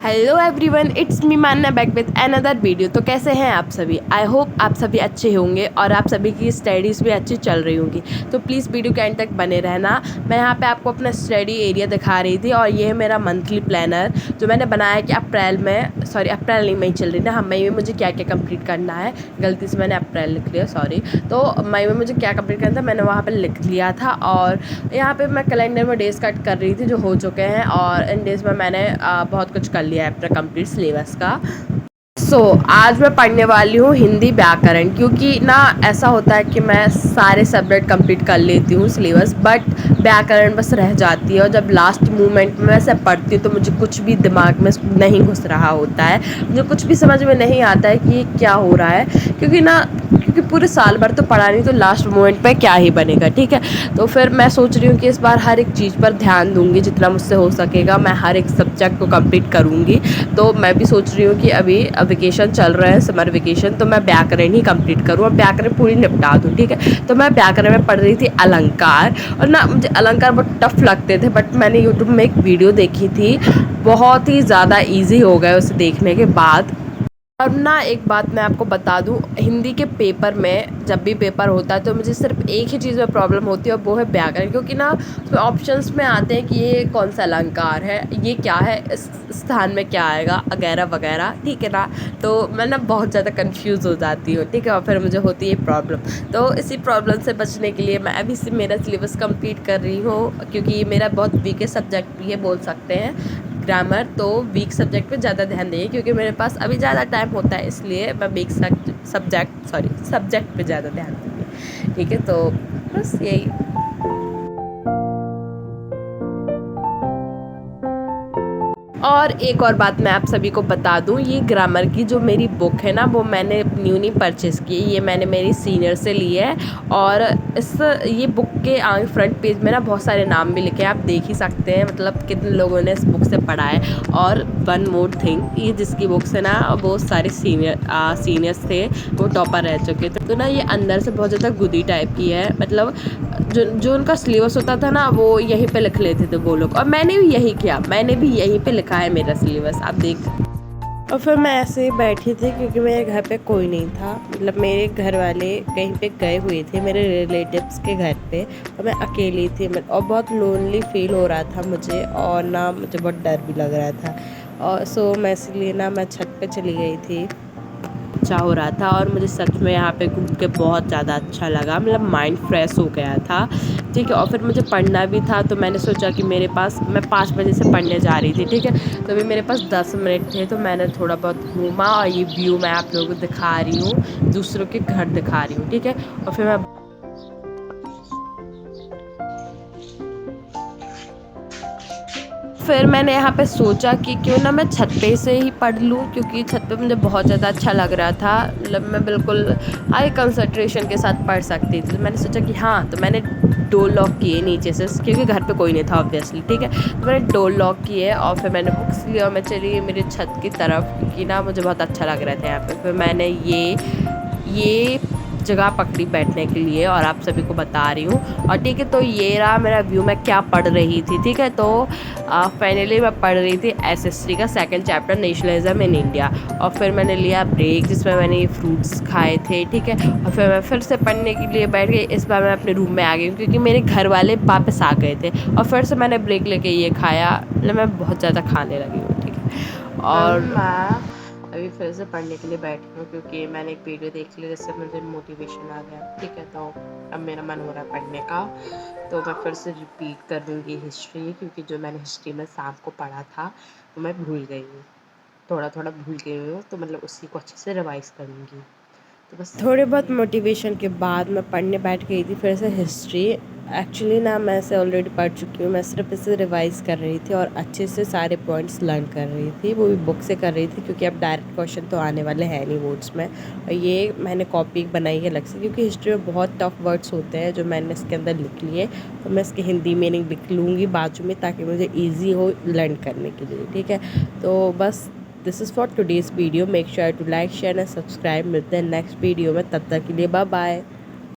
Hello everyone, it's me मान्ना back with another video. तो कैसे हैं आप सभी? आई होप आप सभी अच्छे होंगे और आप सभी की स्टडीज़ भी अच्छी चल रही होंगी। तो प्लीज़ वीडियो के एंड तक बने रहना। मैं यहाँ पे आपको अपना स्टडी एरिया दिखा रही थी और ये है मेरा मंथली प्लानर जो मैंने बनाया कि अप्रैल नहीं, मई चल रही ना। हाँ, मई में मुझे क्या क्या कंप्लीट करना है। गलती से मैंने अप्रैल लिख लिया, सॉरी। तो मई में मुझे क्या कंप्लीट करना था मैंने वहाँ पर लिख लिया था। और यहाँ पे मैं कैलेंडर में डेज़ कट कर रही थी जो हो चुके हैं, और इन डेज़ में मैंने बहुत कुछ कर लिया है अपना कंप्लीट सिलेबस का। आज मैं पढ़ने वाली हूँ हिंदी व्याकरण, क्योंकि ना ऐसा होता है कि मैं सारे सब्जेक्ट कंप्लीट कर लेती हूँ सिलेबस, बट व्याकरण बस रह जाती है। और जब लास्ट मोमेंट में वैसे पढ़ती हूँ तो मुझे कुछ भी दिमाग में नहीं घुस रहा होता है, मुझे कुछ भी समझ में नहीं आता है कि ये क्या हो रहा है। क्योंकि पूरे साल भर तो पढ़ा नहीं, तो लास्ट मोमेंट पे क्या ही बनेगा, ठीक है। तो फिर मैं सोच रही हूँ कि इस बार हर एक चीज़ पर ध्यान दूँगी, जितना मुझसे हो सकेगा मैं हर एक सब्जेक्ट को कंप्लीट करूँगी। तो मैं भी सोच रही हूँ कि अभी वेकेशन चल रहा है, समर वेकेशन, तो मैं व्याकरण ही कंप्लीट करूँ और व्याकरण पूरी निपटा दूँ, ठीक है। तो मैं व्याकरण में पढ़ रही थी अलंकार, और ना मुझे अलंकार बहुत टफ लगते थे, बट मैंने यूट्यूब में एक वीडियो देखी थी, बहुत ही ज़्यादा ईजी हो गया उसे देखने के बाद। और ना एक बात मैं आपको बता दूं, हिंदी के पेपर में जब भी पेपर होता है तो मुझे सिर्फ एक ही चीज़ में प्रॉब्लम होती है, और वो है व्याकरण। क्योंकि ना उसमें ऑप्शंस में आते हैं कि ये कौन सा अलंकार है, ये क्या है, इस स्थान में क्या आएगा, वगैरह वगैरह, ठीक है ना। तो मैं ना बहुत ज़्यादा कंफ्यूज हो जाती हूँ, ठीक है, और फिर मुझे होती है प्रॉब्लम। तो इसी प्रॉब्लम से बचने के लिए मैं अभी से मेरा सिलेबस कंप्लीट कर रही हूँ, क्योंकि ये मेरा बहुत वीकेस्ट सब्जेक्ट भी है, बोल सकते हैं ग्रामर। तो वीक सब्जेक्ट पे ज़्यादा ध्यान देंगे, क्योंकि मेरे पास अभी ज़्यादा टाइम होता है, इसलिए मैं वीक सब्जेक्ट पे ज़्यादा ध्यान दूँगी, ठीक है। तो बस यही। और एक और बात मैं आप सभी को बता दूं, ये ग्रामर की जो मेरी बुक है ना, वो मैंने न्यू नहीं परचेज़ की है, ये मैंने मेरी सीनियर से ली है। और ये बुक के आगे फ्रंट पेज में ना बहुत सारे नाम भी लिखे हैं, आप देख ही सकते हैं, मतलब कितने लोगों ने इस बुक से पढ़ा है। और वन मोर थिंग, ये जिसकी बुक्स है ना वो सारे सीनियर्स थे, वो टॉपर रह चुके थे। तो ना ये अंदर से बहुत ज़्यादा गुदी टाइप की है, मतलब जो उनका सिलेबस होता था ना वो यहीं पे लिख लेते थे वो लोग, और मैंने भी यही किया, मैंने भी यहीं पे लिखा है मेरा सिलेबस, आप देख। और फिर मैं ऐसे ही बैठी थी, क्योंकि मेरे घर पे कोई नहीं था, मतलब मेरे घर वाले कहीं पे गए हुए थे मेरे रिलेटिव्स के घर पे, और मैं अकेली थी, और बहुत लोनली फील हो रहा था मुझे, और ना मुझे बहुत डर भी लग रहा था। और मैं इसलिए ना मैं छत पे चली गई थी, अच्छा हो रहा था। और मुझे सच में यहाँ पे घूम के बहुत ज़्यादा अच्छा लगा, मतलब माइंड फ्रेश हो गया था, ठीक है। और फिर मुझे पढ़ना भी था, तो मैंने सोचा कि मैं 5 बजे से पढ़ने जा रही थी, ठीक है। तो अभी मेरे पास 10 मिनट थे, तो मैंने थोड़ा बहुत घूमा, और ये व्यू मैं आप लोगों को दिखा रही हूँ, दूसरों के घर दिखा रही हूँ, ठीक है। और फिर मैंने यहाँ पे सोचा कि क्यों ना मैं छत पे से ही पढ़ लूँ, क्योंकि छत पे मुझे बहुत ज़्यादा अच्छा लग रहा था, मतलब मैं बिल्कुल हाई कंसंट्रेशन के साथ पढ़ सकती थी। तो मैंने सोचा कि हाँ, तो मैंने डोर लॉक किए नीचे से, क्योंकि घर पे कोई नहीं था ऑब्वियसली, ठीक है। तो मैंने डोर लॉक किए, और फिर मैंने बुक्स लिया और मैं चली मेरी छत की तरफ, क्योंकि ना मुझे बहुत अच्छा लग रहा था यहाँ पे। फिर मैंने ये जगह पकड़ी बैठने के लिए, और आप सभी को बता रही हूँ, और ठीक है। तो ये रहा मेरा व्यू, मैं क्या पढ़ रही थी, ठीक है। तो फाइनली मैं पढ़ रही थी एसएसटी का second chapter, nationalism in India. और फिर मैंने लिया ब्रेक, जिसमें मैंने ये फ्रूट्स खाए थे, ठीक है। और फिर मैं फिर से पढ़ने के लिए बैठ गई। इस बार मैं अपने रूम में आ गई, क्योंकि मेरे घर वाले वापस आ गए थे, और फिर से मैंने ब्रेक लेके ये खाया, मतलब मैं बहुत ज़्यादा खाने लगी हूँ, ठीक है। और मैं अभी फिर से पढ़ने के लिए बैठी हूँ, क्योंकि मैंने एक वीडियो देख ली जिससे मुझे मोटिवेशन आ गया, ठीक है। तो अब मेरा मन हो रहा है पढ़ने का, तो मैं फिर से रिपीट कर दूँगी हिस्ट्री, क्योंकि जो मैंने हिस्ट्री में शाम को पढ़ा था वो मैं भूल गई हूँ, थोड़ा थोड़ा भूल गई हूँ, तो मतलब उसी को अच्छे से रिवाइज़ करूँगी। तो बस थोड़े बहुत मोटिवेशन के बाद मैं पढ़ने बैठ गई थी फिर से हिस्ट्री। एक्चुअली ना मैं इसे ऑलरेडी पढ़ चुकी हूँ, मैं सिर्फ इसे रिवाइज़ कर रही थी, और अच्छे से सारे पॉइंट्स लर्न कर रही थी, वो भी बुक से कर रही थी, क्योंकि अब डायरेक्ट क्वेश्चन तो आने वाले हैं नहीं बोर्ड्स में। और ये मैंने कॉपी बनाई है अलग से, क्योंकि हिस्ट्री में बहुत टफ वर्ड्स होते हैं जो मैंने इसके अंदर लिख लिए, तो मैं इसकी हिंदी मीनिंग लिख लूँगी बाजू में, ताकि मुझे ईजी हो लर्न करने के लिए, ठीक है। तो बस this is for today's video, make sure to like share and subscribe. मिलते हैं नेक्स्ट वीडियो में, तब तक के लिए बाय बाय।